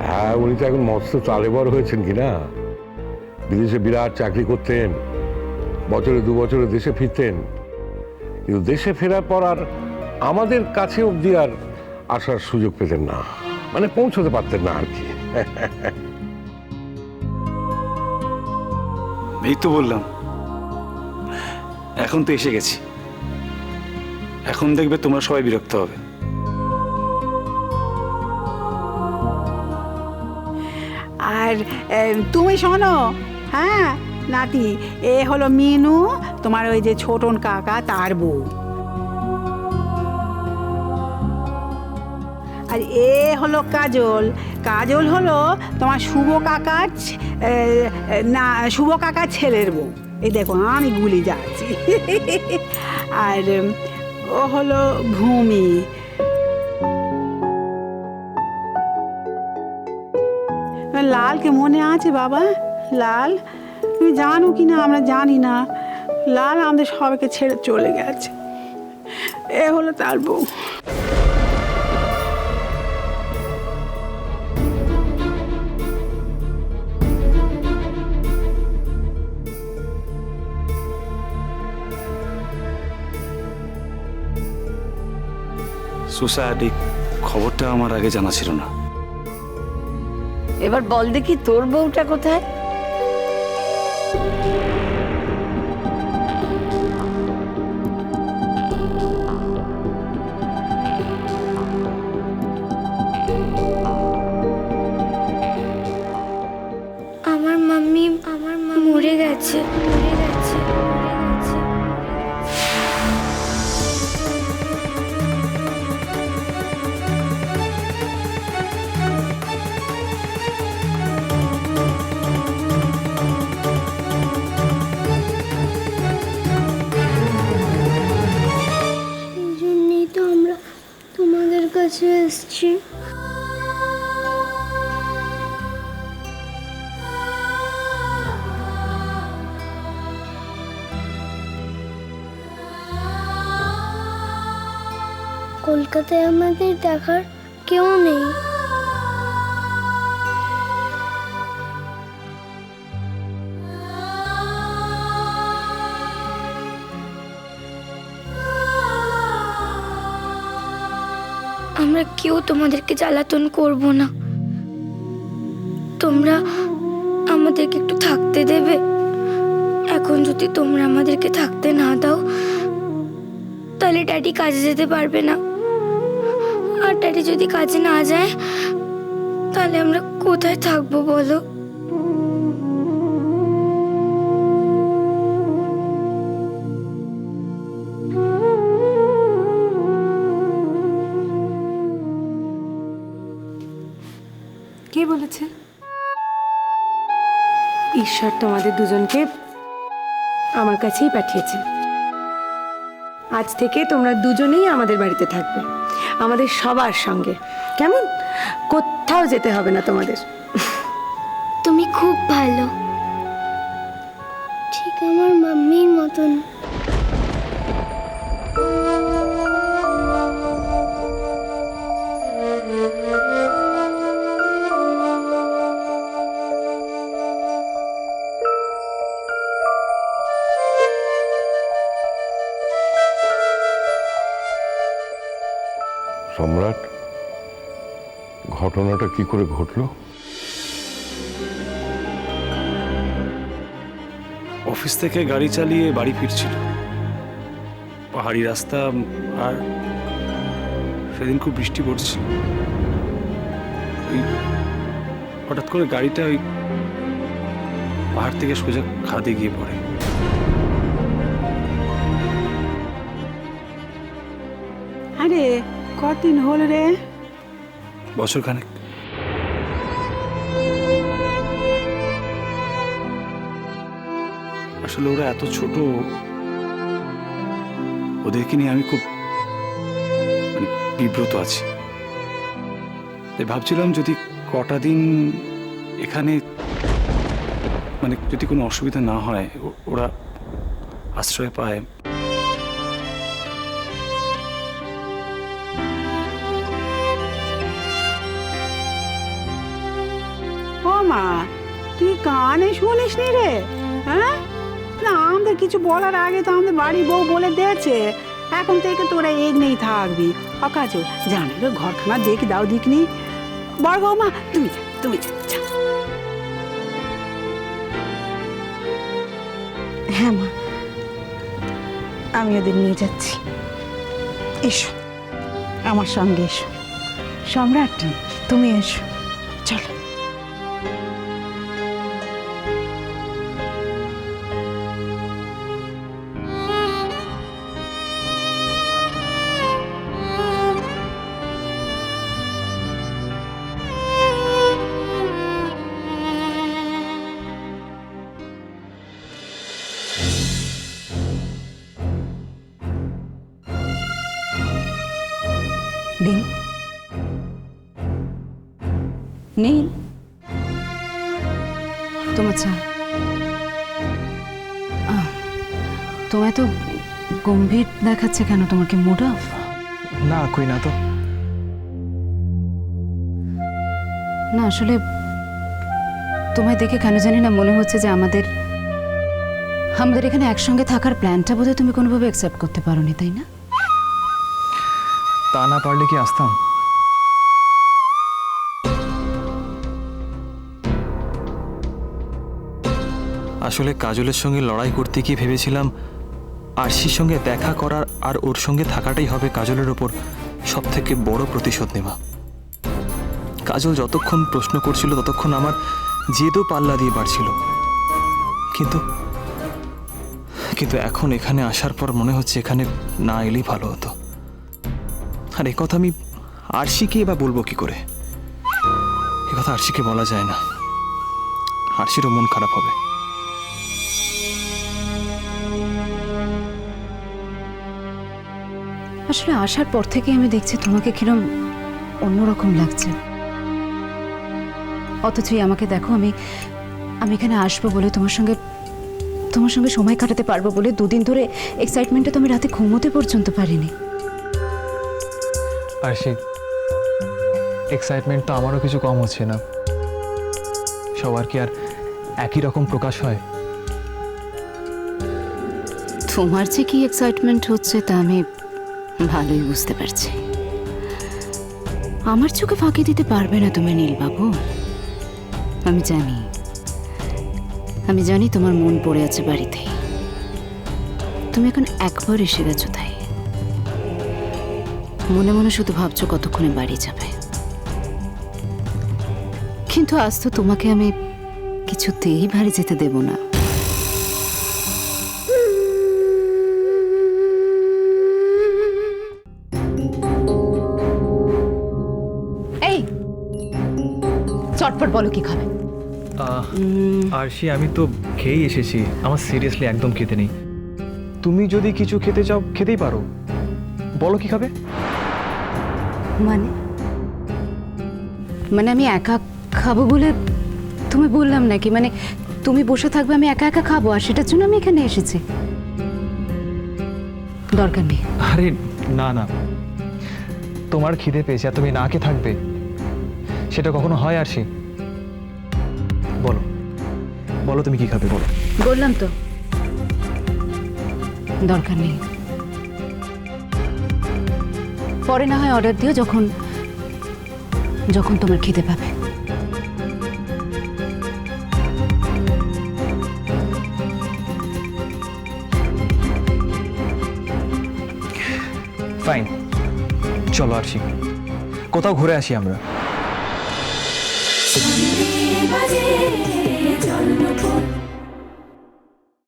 হ্যাঁ, উনি তো এখন মস্ত তালেবর হয়েছেন কিনা। বিদেশে বিরাট চাকরি করতেন, বছরে 2 বছরে দেশে ফিরতেন, কিন্তু দেশে ফেরার পর আর আমাদের কাছে অব্দি আর আসার সুযোগ পেতেন না, মানে পৌঁছতে পারতেন না আর কি। এই তো বললাম, এখন তো এসে গেছি। এখন দেখবে তোমরা সবাই বিরক্ত হবে। আর তুমি শোনো, হ্যাঁ নাতি, এ হলো মিনু, তোমার ওই যে ছোটন কাকা তার বউ। আর এ হলো কাজল, কাজল হলো তোমার শুভ কাকার না, শুভ কাকার ছেলের বউ। এই দেখো আমি গুলি যাচ্ছি। আর ও হলো ভূমি। লালকে মনে আছে বাবা? লাল তুমি জানো কি না আমরা জানি না, লাল আমাদের সবাইকে ছেড়ে চলে গেছে। এ হলো তার বউ। সুসাইড, এই খবরটা আমার আগে জানা ছিল না। এবার বল দেখি তোর বউটা কোথায়? আমার মাম্মি মরে গেছে। এই জন্যই তো আমরা তোমাদের কাছে এসেছি। কলকাতায় আমাদের দেখার কেউ নেই। আমরা কেউ তোমাদেরকে জ্বালাতন করব না। তোমরা আমাদেরকে একটু থাকতে দেবে? এখন যদি তোমরা আমাদেরকে থাকতে না দাও, তাহলে ড্যাডি কাজে যেতে পারবে না। আর ড্যাডি যদি কাজে না যায়, তাহলে আমরা কোথায় থাকবো বলো? কে বলেছে? ঈশ্বর তোমাদের দুজনকে আমার কাছেই পাঠিয়েছে। আজ থেকে তোমরা দুজনেই আমাদের বাড়িতে থাকবে, আমাদের সবার সঙ্গে। কেমন? কোথাও যেতে হবে না তোমাদের। তুমি খুব ভালো, ঠিক আমার মাম্মির মতন। সম্রাট, ঘটনাটা কি করে ঘটলো? অফিস থেকে গাড়ি চালিয়ে বাড়ি ফিরছিল, পাহাড়ি রাস্তা, আর সেদিন খুব বৃষ্টি পড়ছিল। ওই হঠাৎ করে গাড়িটা ওই পাহাড় থেকে সোজা খাদে গিয়ে পড়ে। আরে কতদিন হলো রে? বছরখানেক। আসলে ওরা এত ছোট, ওদেরকে নিয়ে আমি খুব বিব্রত আছি। তাই ভাবছিলাম যদি কটা দিন এখানে যদি কোনো অসুবিধা না হয়, ওরা আশ্রয় পায়। মা, তুই কানে শুনিস নি রে? হ্যাঁ, না আমাদের কিছু বলার আগে তো আমাদের বাড়ির বউ বলে দিয়েছে এখন থেকে তোরা এগনেই থাকবি। অকাজল জানে রে, ঘরখানা দেখি দাও দিকনি। বড় বৌমা তুমি যা, তুমি যা, যা। হ্যাঁ মা, আমি ওদের নিয়ে যাচ্ছি। এসো আমার সঙ্গে, এসো সম্রাট, তুমি এসো, চলো। নীল, নীল, তোমার চা। তোমায় তো গম্ভীর দেখাচ্ছে কেন? তোমার কি মুড অফ? না, কই না তো। না আসলে তোমায় দেখে কেন জানি না মনে হচ্ছে যে আমাদের এখানে একসঙ্গে থাকার প্ল্যানটা বোধহয় তুমি কোনোভাবে অ্যাকসেপ্ট করতে পারোনি, তাই না? তা না পারলে কি আসতাম? আসলে কাজলের সঙ্গে লড়াই করতে গিয়ে ভেবেছিলাম আরশির সঙ্গে দেখা করার আর ওর সঙ্গে থাকাটাই হবে কাজলের ওপর সব থেকে বড় প্রতিশোধ নেওয়া। কাজল যতক্ষণ প্রশ্ন করছিল ততক্ষণ আমার জেদও পাল্লা দিয়ে বাড়ছিল, কিন্তু কিন্তু এখন এখানে আসার পর মনে হচ্ছে এখানে না এলেই ভালো হতো। আর এ কথা আমি আরশিকে বা বলবো কি করে? এ কথা আরশিকে বলা যায় না, আরশিরও মন খারাপ হবে। আসলে আসার পর থেকে আমি দেখছি তোমাকে কিরম অন্যরকম লাগছে। অথচই আমাকে দেখো, আমি এখানে আসবো বলে তোমার সঙ্গে সময় কাটাতে পারবো বলে দুদিন ধরে এক্সাইটমেন্টে তো আমি রাতে ঘুমোতে পর্যন্ত পারিনি। আরশি, এক্সাইটমেন্ট তো আমারও কিছু কম হচ্ছে না। সবার কি আর একই রকম প্রকাশ হয়? তোমার যে কি এক্সাইটমেন্ট হচ্ছে তা আমি ভালোই বুঝতে পারছি। আমার চোখে ফাঁকি দিতে পারবে না তুমি নীলবাবু। আমি জানি তোমার মন পড়ে আছে বাড়িতেই। তুমি এখন একবার এসে গেছো, তাই মনে মনে শুধু ভাবছো কতক্ষণে বাড়ি যাবে। কিন্তু আজ তো তোমাকে আমি কিছুতেই বাড়ি যেতে দেব না। এই চটপট বলো কি খাবে? আরশি, আমি তো খেয়েই এসেছি, আমার সিরিয়াসলি একদম খেতে নেই। তুমি যদি কিছু খেতে চাও খেতেই পারো, বলো কি খাবে? মানে আমি একা খাবো বলে তুমি বললাম নাকি? মানে তুমি বসে থাকবে, আমি একা একা খাবো, আর সেটার জন্য আমি এখানে এসেছি? দরকার নেই। আরে না না, তোমার খিদে পেয়েছে আর তুমি না খেয়ে থাকবে, সেটা কখনো হয় আরশি? বলো বলো তুমি কি খাবে, বলো। বললাম তো দরকার নেই। পরে না হয় অর্ডার দিও, যখন তোমার খিদে পাবে। ফাইন, চলো আরশি, কোথাও ঘুরে আসি আমরা।